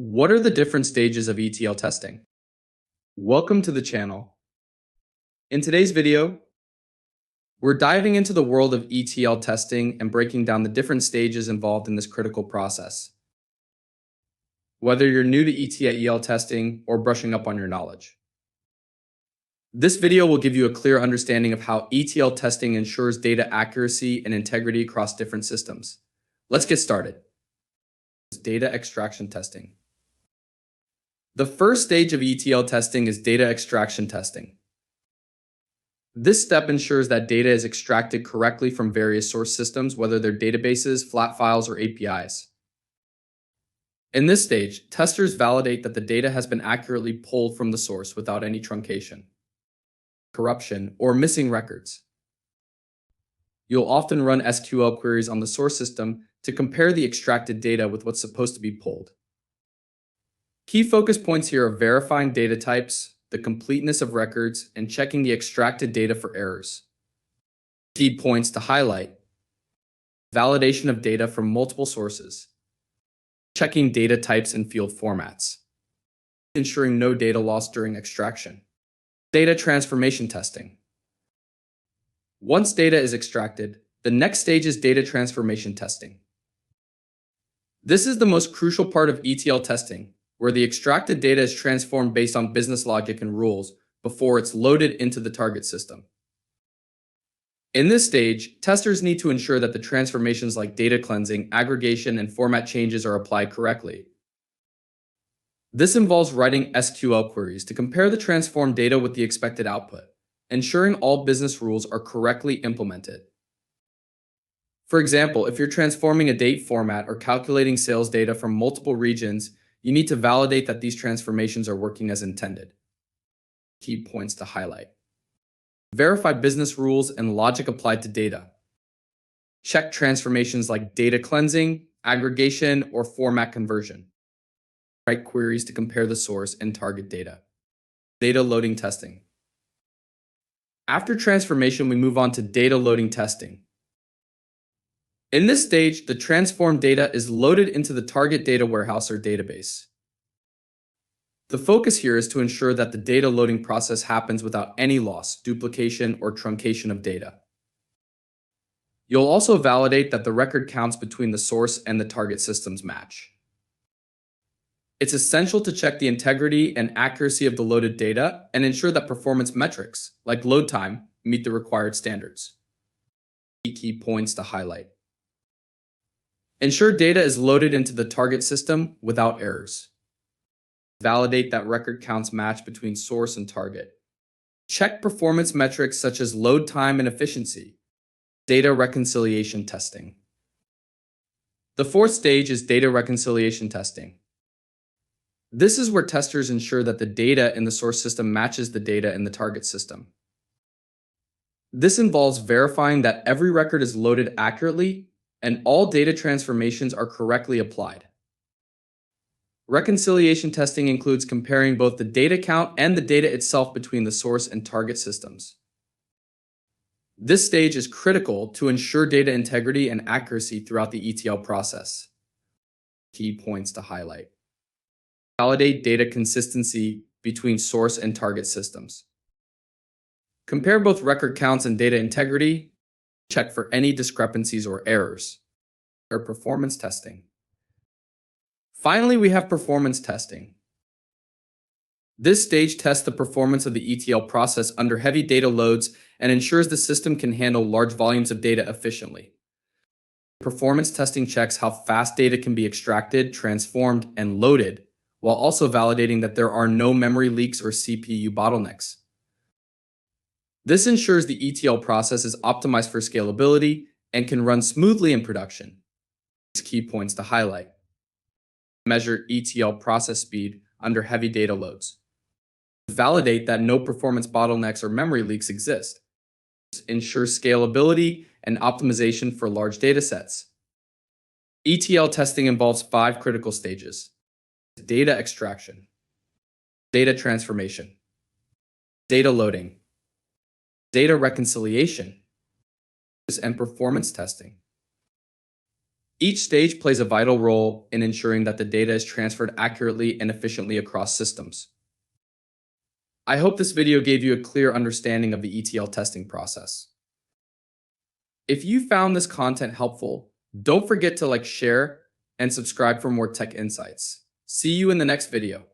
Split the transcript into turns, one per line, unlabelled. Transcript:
What are the different stages of ETL testing? Welcome to the channel. In today's video, we're diving into the world of ETL testing and breaking down the different stages involved in this critical process. Whether you're new to ETL testing or brushing up on your knowledge, this video will give you a clear understanding of how ETL testing ensures data accuracy and integrity across different systems. Let's get started. Data extraction testing. The first stage of ETL testing is data extraction testing. This step ensures that data is extracted correctly from various source systems, whether they're databases, flat files, or APIs. In this stage, testers validate that the data has been accurately pulled from the source without any truncation, corruption, or missing records. You'll often run SQL queries on the source system to compare the extracted data with what's supposed to be pulled. Key focus points here are verifying data types, the completeness of records, and checking the extracted data for errors. Key points to highlight: validation of data from multiple sources, checking data types and field formats, ensuring no data loss during extraction, data transformation testing. Once data is extracted, the next stage is data transformation testing. This is the most crucial part of ETL testing, where the extracted data is transformed based on business logic and rules before it's loaded into the target system. In this stage, testers need to ensure that the transformations like data cleansing, aggregation, and format changes are applied correctly. This involves writing SQL queries to compare the transformed data with the expected output, ensuring all business rules are correctly implemented. For example, if you're transforming a date format or calculating sales data from multiple regions, you need to validate that these transformations are working as intended. Key points to highlight: verify business rules and logic applied to data. Check transformations like data cleansing, aggregation, or format conversion. Write queries to compare the source and target data. Data loading testing. After transformation, we move on to data loading testing. In this stage, the transformed data is loaded into the target data warehouse or database. The focus here is to ensure that the data loading process happens without any loss, duplication, or truncation of data. You'll also validate that the record counts between the source and the target systems match. It's essential to check the integrity and accuracy of the loaded data and ensure that performance metrics, like load time, meet the required standards. Key points to highlight: ensure data is loaded into the target system without errors. Validate that record counts match between source and target. Check performance metrics such as load time and efficiency. Data reconciliation testing. The fourth stage is data reconciliation testing. This is where testers ensure that the data in the source system matches the data in the target system. This involves verifying that every record is loaded accurately and all data transformations are correctly applied. Reconciliation testing includes comparing both the data count and the data itself between the source and target systems. This stage is critical to ensure data integrity and accuracy throughout the ETL process. Key points to highlight: validate data consistency between source and target systems. Compare both record counts and data integrity. Check for any discrepancies or errors. Or performance testing. Finally, we have performance testing. This stage tests the performance of the ETL process under heavy data loads and ensures the system can handle large volumes of data efficiently. Performance testing checks how fast data can be extracted, transformed, and loaded, while also validating that there are no memory leaks or CPU bottlenecks. This ensures the ETL process is optimized for scalability and can run smoothly in production. Key points to highlight: measure ETL process speed under heavy data loads. Validate that no performance bottlenecks or memory leaks exist. Ensure scalability and optimization for large datasets. ETL testing involves 5 critical stages: data extraction, data transformation, data loading, data reconciliation, and performance testing. Each stage plays a vital role in ensuring that the data is transferred accurately and efficiently across systems. I hope this video gave you a clear understanding of the ETL testing process. If you found this content helpful, don't forget to share, and subscribe for more tech insights. See you in the next video.